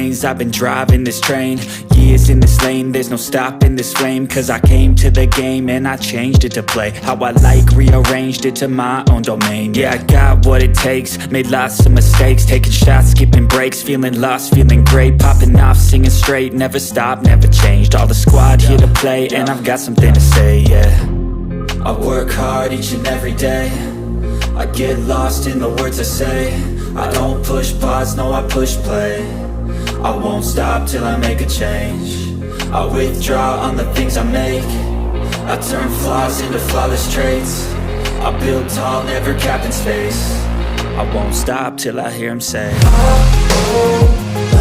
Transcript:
lanes, I've been driving this train. Years in this lane, there's no stopping this flame. Cause I came to the game and I changed it to play how I like, rearranged it to my own domain. Yeah, I got what it takes, made lots of mistakes, taking shots, skipping breaks, feeling lost, feeling great, popping off, singing straight, never stopped, never changed. All the squad here to play, and I've got something to say, yeah. I work hard each and every day, I get lost in the words I say. I don't push pause, no I push play. I won't stop till I make a change. I withdraw on the things I make. I turn flaws into flawless traits. I build tall, never capped in space. I won't stop till I hear him say, oh, oh.